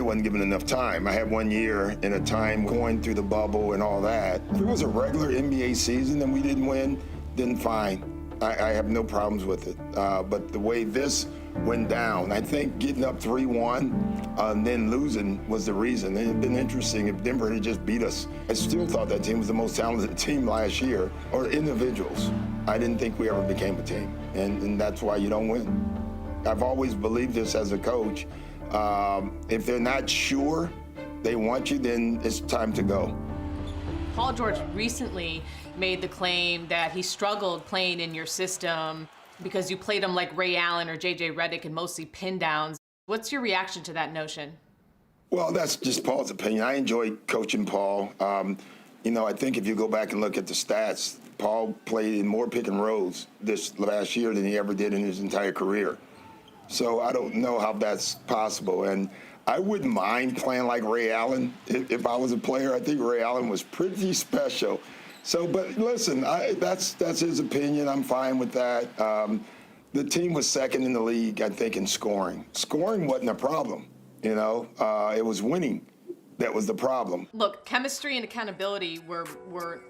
wasn't given enough time. I had 1 year in a time going through the bubble and all that. If it was a regular NBA season and we didn't win, then fine. I have no problems with it. But the way this went down, I think getting up 3-1 and then losing was the reason. It had been interesting if Denver had just beat us. I still thought that team was the most talented team last year, or individuals. I didn't think we ever became a team, and that's why you don't win. I've always believed this as a coach. If they're not sure they want you, then it's time to go. Paul George recently made the claim that he struggled playing in your system because you played him like Ray Allen or J.J. Redick and mostly pin downs. What's your reaction to that notion? Well, that's just Paul's opinion. I enjoy coaching Paul. I think if you go back and look at the stats, Paul played in more pick and rolls this last year than he ever did in his entire career. So I don't know how that's possible. And I wouldn't mind playing like Ray Allen if I was a player. I think Ray Allen was pretty special. So, but listen, that's his opinion. I'm fine with that. The team was second in the league, I think, in scoring. Scoring wasn't a problem, it was winning that was the problem. Look, chemistry and accountability were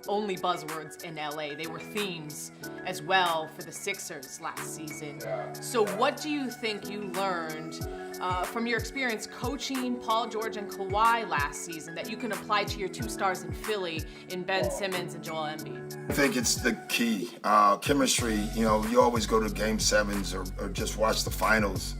only buzzwords in LA. They were themes as well for the Sixers last season. So what do you think you learned from your experience coaching Paul George and Kawhi last season that you can apply to your two stars in Philly in Ben Simmons and Joel Embiid? I think it's the key. Chemistry, you always go to game sevens or just watch the finals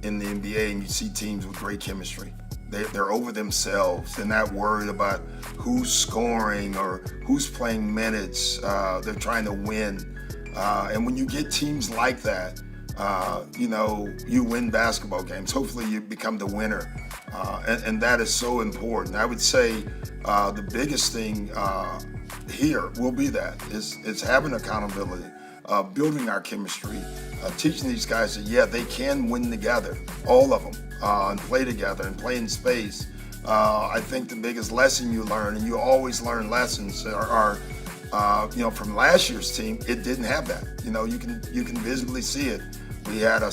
in the NBA and you see teams with great chemistry. They're over themselves. They're not worried about who's scoring or who's playing minutes. They're trying to win. And when you get teams like that, you win basketball games. Hopefully you become the winner. And that is so important. I would say the biggest thing here will be that. It's having accountability, building our chemistry, teaching these guys that, they can win together, all of them. And play together and play in space. I think the biggest lesson you learn, and you always learn lessons, are from last year's team. It didn't have that. You can visibly see it. We had a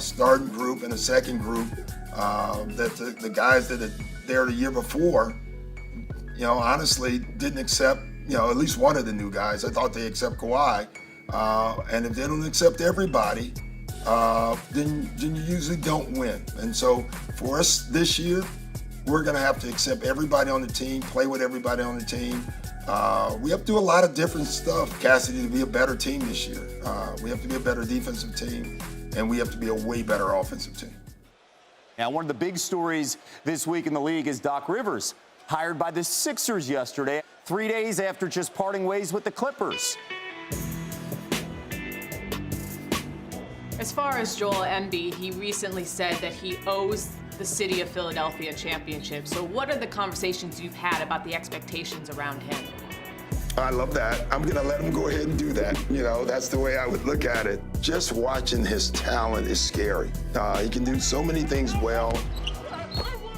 starting group and a second group that the guys that had there the year before, honestly didn't accept. At least one of the new guys. I thought they accept Kawhi, and if they don't accept everybody. Then you usually don't win. And so for us this year, we're going to have to accept everybody on the team, play with everybody on the team. We have to do a lot of different stuff, Cassidy, to be a better team this year. We have to be a better defensive team, and we have to be a way better offensive team. Now, one of the big stories this week in the league is Doc Rivers, hired by the Sixers yesterday, 3 days after just parting ways with the Clippers. As far as Joel Embiid, he recently said that he owes the city of Philadelphia a championship. So what are the conversations you've had about the expectations around him? I love that. I'm going to let him go ahead and do that. That's the way I would look at it. Just watching his talent is scary. He can do so many things well.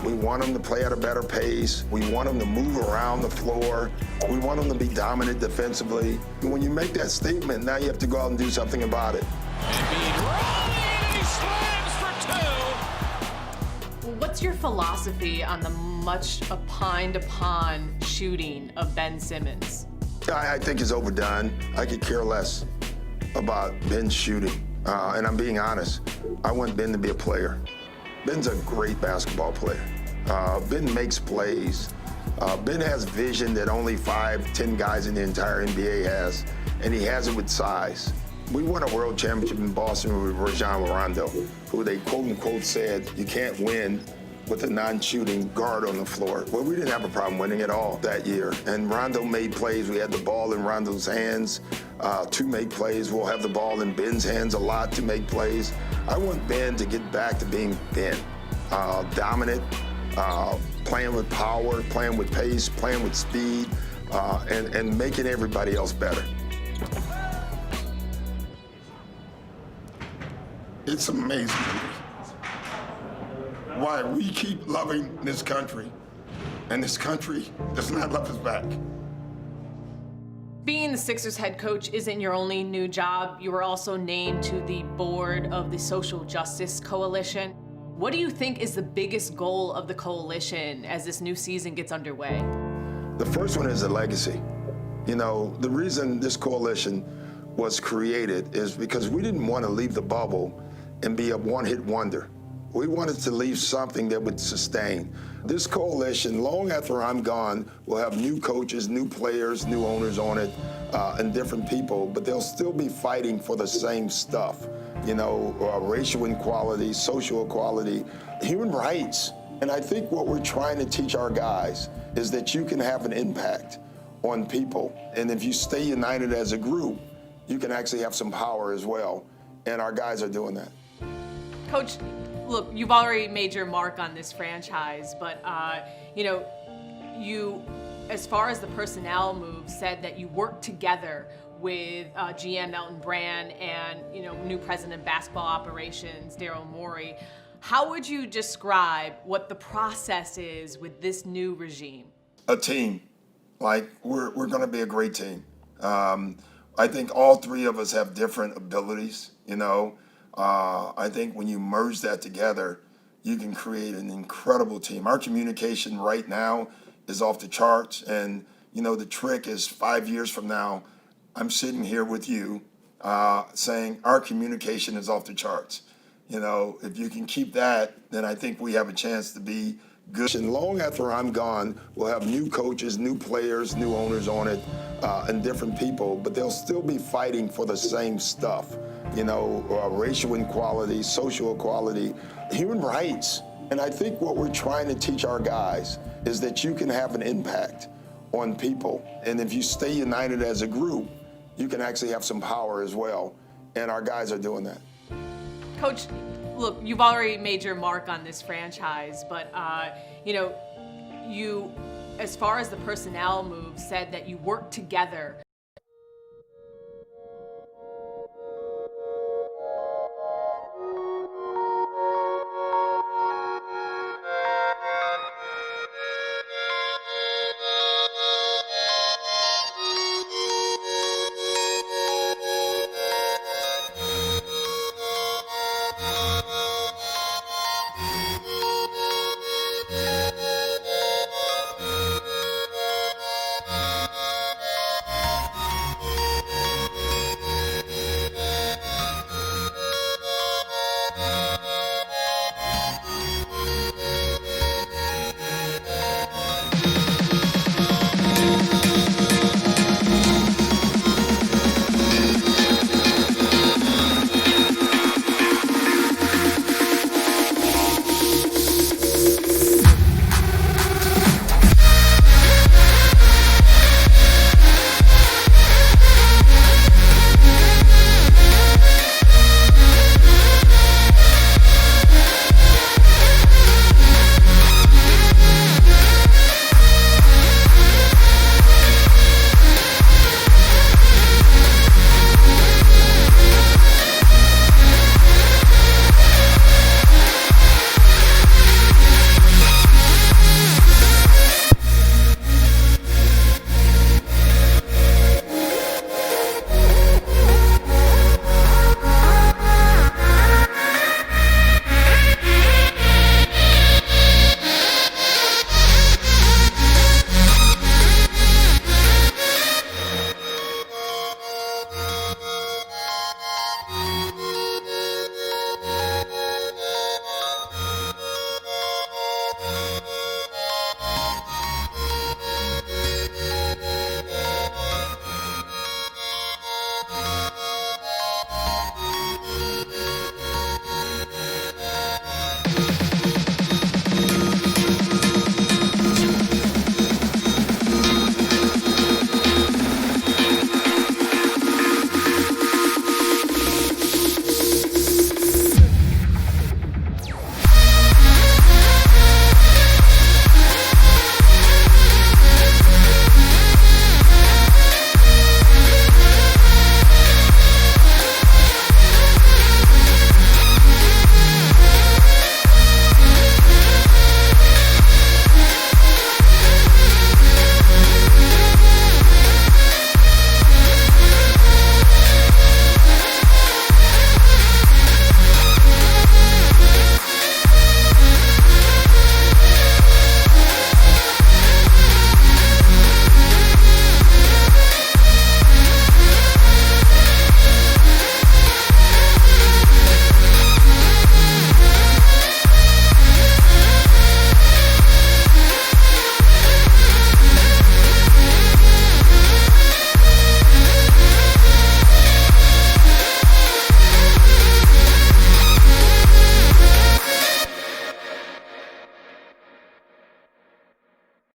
We want him to play at a better pace. We want him to move around the floor. We want him to be dominant defensively. And when you make that statement, now you have to go out and do something about it. Embiid rolling, and he slams for 2. What's your philosophy on the much upon shooting of Ben Simmons? I think it's overdone. I could care less about Ben shooting. And I'm being honest. I want Ben to be a player. Ben's a great basketball player. Ben makes plays. Ben has vision that only 5-10 guys in the entire NBA has, and he has it with size. We won a world championship in Boston with Rajon Rondo, who they quote-unquote said, you can't win with a non-shooting guard on the floor. Well, we didn't have a problem winning at all that year. And Rondo made plays. We had the ball in Rondo's hands to make plays. We'll have the ball in Ben's hands a lot to make plays. I want Ben to get back to being Ben. Dominant, playing with power, playing with pace, playing with speed, and making everybody else better. It's amazing to me why we keep loving this country, and this country does not love us back. Being the Sixers head coach isn't your only new job. You were also named to the board of the Social Justice Coalition. What do you think is the biggest goal of the coalition as this new season gets underway? The first one is a legacy. You know, the reason this coalition was created is because we didn't want to leave the bubble and be a one-hit wonder. We wanted to leave something that would sustain. This coalition, long after I'm gone, will have new coaches, new players, new owners on it, and different people, but they'll still be fighting for the same stuff. You know, racial equality, social equality, human rights. And I think what we're trying to teach our guys is that you can have an impact on people. And if you stay united as a group, you can actually have some power as well. And our guys are doing that. Coach, look, you've already made your mark on this franchise, but you know, you, as far as the personnel moves, said that you worked together with GM Elton Brand and new president of basketball operations, Daryl Morey. How would you describe what the process is with this new regime? A team. Like, we're going to be a great team. I think all three of us have different abilities, you know. I think when you merge that together, you can create an incredible team. Our communication right now is off the charts, and, you know, the trick is 5 years from now, I'm sitting here with you saying our communication is off the charts. You know, if you can keep that, then I think we have a chance to be good. And long after I'm gone, we'll have new coaches, new players, new owners on it, and different people, but they'll still be fighting for the same stuff. You know, racial equality, social equality, human rights. And I think what we're trying to teach our guys is that you can have an impact on people. And if you stay united as a group, you can actually have some power as well. And our guys are doing that. Coach, look, you've already made your mark on this franchise, but you know, you, as far as the personnel moves, said that you worked together